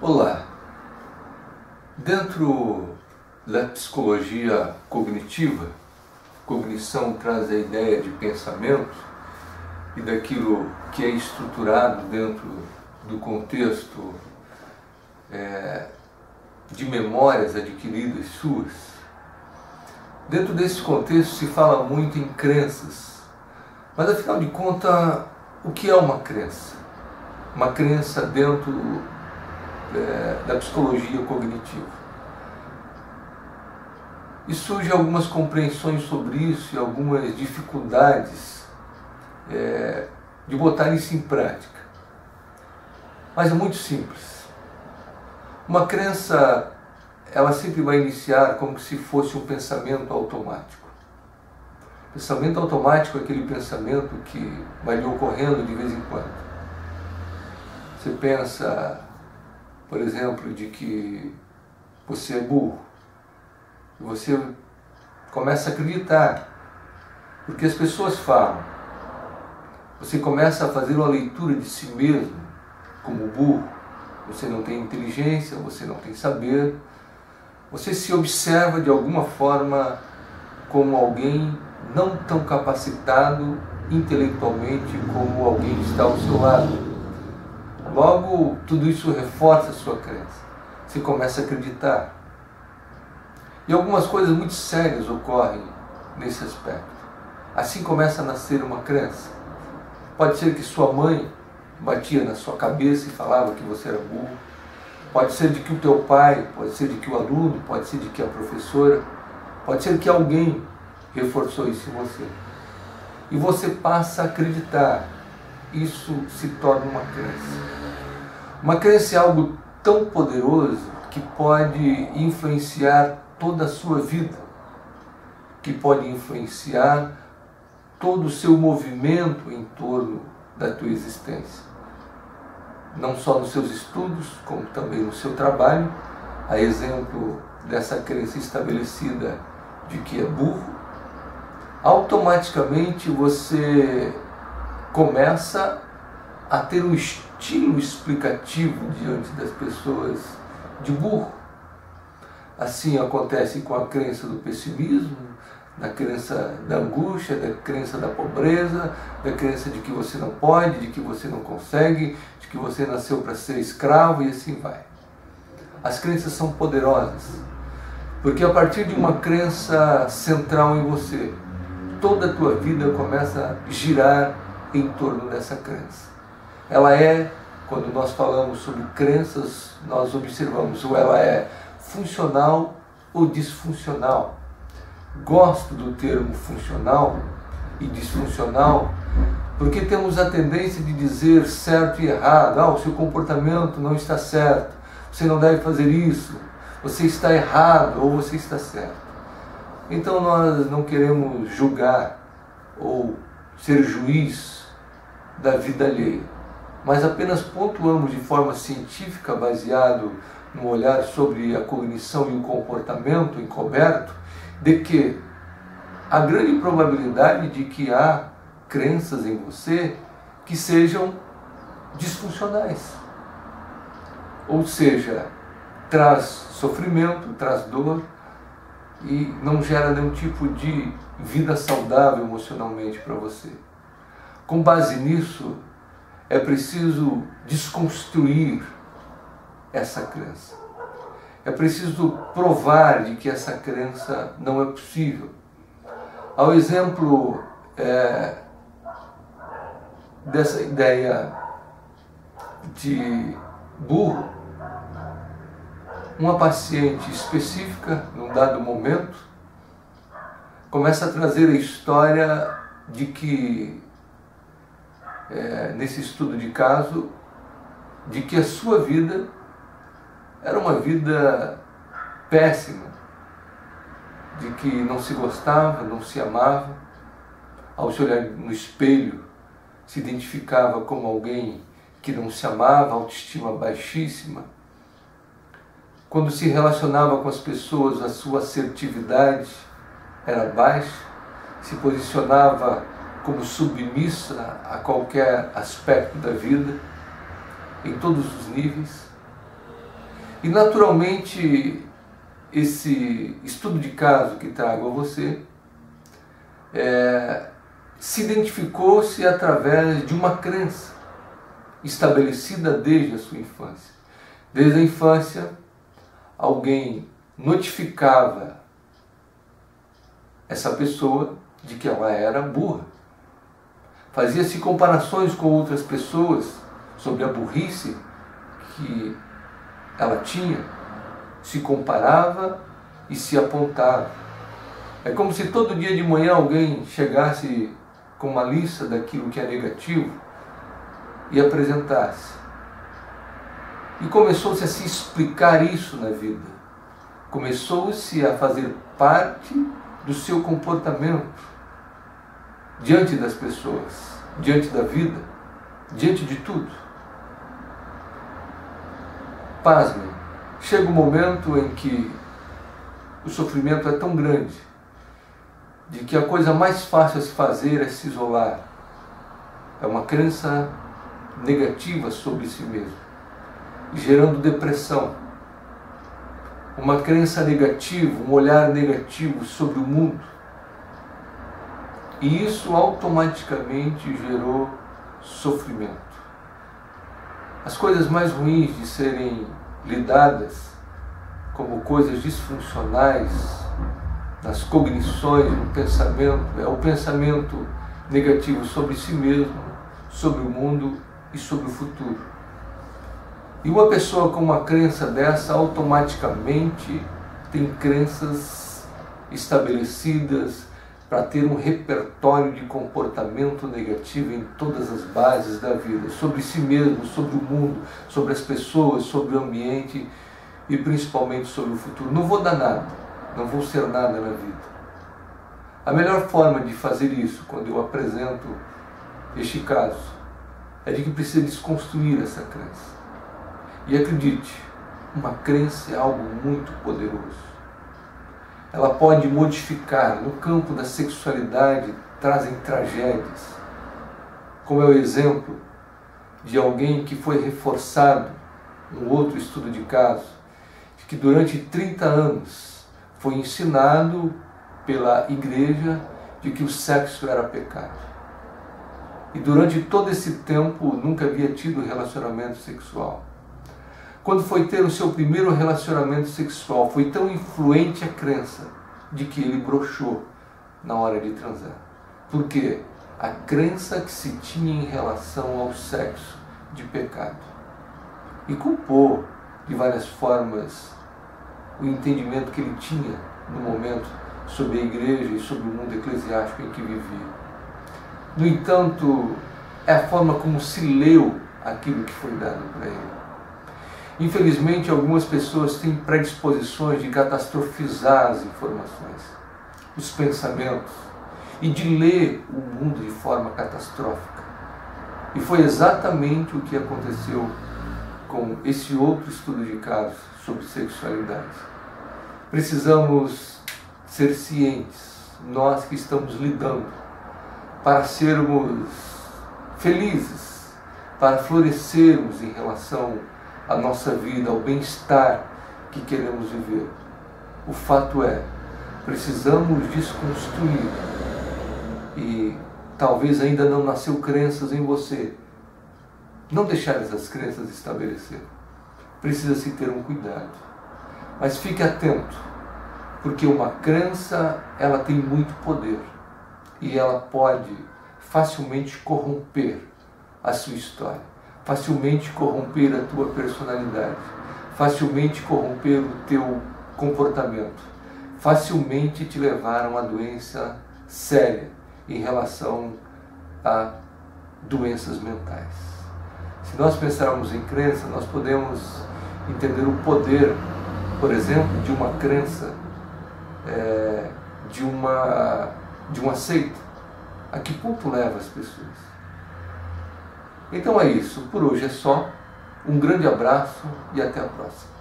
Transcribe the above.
Olá! Dentro da psicologia cognitiva, cognição traz a ideia de pensamento e daquilo que é estruturado dentro do contexto de memórias adquiridas suas. Dentro desse contexto se fala muito em crenças, mas afinal de contas, o que é uma crença? Uma crença dentro da psicologia cognitiva. E surgem algumas compreensões sobre isso e algumas dificuldades de botar isso em prática. Mas é muito simples. Uma crença, ela sempre vai iniciar como se fosse um pensamento automático. Pensamento automático é aquele pensamento que vai lhe ocorrendo de vez em quando. Você pensa, por exemplo, de que você é burro. E você começa a acreditar, porque as pessoas falam. Você começa a fazer uma leitura de si mesmo como burro. Você não tem inteligência, você não tem saber. Você se observa de alguma forma como alguém não tão capacitado intelectualmente como alguém que está ao seu lado. Logo, tudo isso reforça a sua crença. Você começa a acreditar. E algumas coisas muito sérias ocorrem nesse aspecto. Assim começa a nascer uma crença. Pode ser que sua mãe batia na sua cabeça e falava que você era burro. Pode ser de que o teu pai, pode ser de que o aluno, pode ser de que a professora, pode ser que alguém reforçou isso em você. E você passa a acreditar. Isso se torna uma crença. Uma crença é algo tão poderoso que pode influenciar toda a sua vida, que pode influenciar todo o seu movimento em torno da tua existência. Não só nos seus estudos, como também no seu trabalho, a exemplo dessa crença estabelecida de que é burro, automaticamente você começa a ter um estilo explicativo diante das pessoas de burro. Assim acontece com a crença do pessimismo, da crença da angústia, da crença da pobreza, da crença de que você não pode, de que você não consegue, de que você nasceu para ser escravo e assim vai. As crenças são poderosas, porque a partir de uma crença central em você, toda a tua vida começa a girar em torno dessa crença. Ela é, quando nós falamos sobre crenças, nós observamos ou ela é funcional ou disfuncional. Gosto do termo funcional e disfuncional porque temos a tendência de dizer certo e errado. O seu comportamento não está certo, você não deve fazer isso, você está errado ou você está certo. Então nós não queremos julgar ou ser juiz da vida alheia, mas apenas pontuamos de forma científica, baseado no olhar sobre a cognição e o comportamento encoberto, de que há grande probabilidade de que há crenças em você que sejam disfuncionais. Ou seja, traz sofrimento, traz dor e não gera nenhum tipo de vida saudável emocionalmente para você. Com base nisso, é preciso desconstruir essa crença. É preciso provar de que essa crença não é possível. Ao exemplo dessa ideia de burro, uma paciente específica, num dado momento, começa a trazer a história de que, nesse estudo de caso, de que a sua vida era uma vida péssima, de que não se gostava, não se amava, ao se olhar no espelho, se identificava como alguém que não se amava, autoestima baixíssima. Quando se relacionava com as pessoas, a sua assertividade era baixa, se posicionava como submissa a qualquer aspecto da vida, em todos os níveis. E naturalmente esse estudo de caso que trago a você se identificou-se através de uma crença estabelecida desde a sua infância. Desde a infância, alguém notificava essa pessoa de que ela era burra. Fazia-se comparações com outras pessoas sobre a burrice que ela tinha, se comparava e se apontava. É como se todo dia de manhã alguém chegasse com uma lista daquilo que é negativo e apresentasse. E começou-se a se explicar isso na vida. Começou-se a fazer parte do seu comportamento diante das pessoas, diante da vida, diante de tudo. Pasmem, chega um momento em que o sofrimento é tão grande, de que a coisa mais fácil a se fazer é se isolar. É uma crença negativa sobre si mesmo, gerando depressão. Uma crença negativa, um olhar negativo sobre o mundo. E isso automaticamente gerou sofrimento. As coisas mais ruins de serem lidadas como coisas disfuncionais nas cognições, no pensamento, é o pensamento negativo sobre si mesmo, sobre o mundo e sobre o futuro. E uma pessoa com uma crença dessa automaticamente tem crenças estabelecidas para ter um repertório de comportamento negativo em todas as bases da vida, sobre si mesmo, sobre o mundo, sobre as pessoas, sobre o ambiente e principalmente sobre o futuro. Não vou dar nada, não vou ser nada na vida. A melhor forma de fazer isso, quando eu apresento este caso, é de que precisa desconstruir essa crença. E acredite, uma crença é algo muito poderoso. Ela pode modificar. No campo da sexualidade, trazem tragédias, como é o exemplo de alguém que foi reforçado, um outro estudo de caso, de que durante 30 anos foi ensinado pela igreja de que o sexo era pecado. E durante todo esse tempo nunca havia tido relacionamento sexual. Quando foi ter o seu primeiro relacionamento sexual, foi tão influente a crença de que ele broxou na hora de transar. Por quê? A crença que se tinha em relação ao sexo de pecado. E culpou de várias formas o entendimento que ele tinha no momento sobre a igreja e sobre o mundo eclesiástico em que vivia. No entanto, é a forma como se leu aquilo que foi dado para ele. Infelizmente, algumas pessoas têm predisposições de catastrofizar as informações, os pensamentos, e de ler o mundo de forma catastrófica. E foi exatamente o que aconteceu com esse outro estudo de casos sobre sexualidade. Precisamos ser cientes, nós que estamos lidando, para sermos felizes, para florescermos em relação à nossa vida, ao bem-estar que queremos viver. O fato é, precisamos desconstruir, e talvez ainda não nasceu crenças em você, não deixar essas crenças estabelecer. Precisa-se ter um cuidado, mas fique atento, porque uma crença, ela tem muito poder, e ela pode facilmente corromper a sua história, facilmente corromper a tua personalidade, facilmente corromper o teu comportamento, facilmente te levar a uma doença séria em relação a doenças mentais. Se nós pensarmos em crença, nós podemos entender o poder, por exemplo, de uma crença, de uma seita. A que ponto leva as pessoas? Então é isso, por hoje é só. Um grande abraço e até a próxima.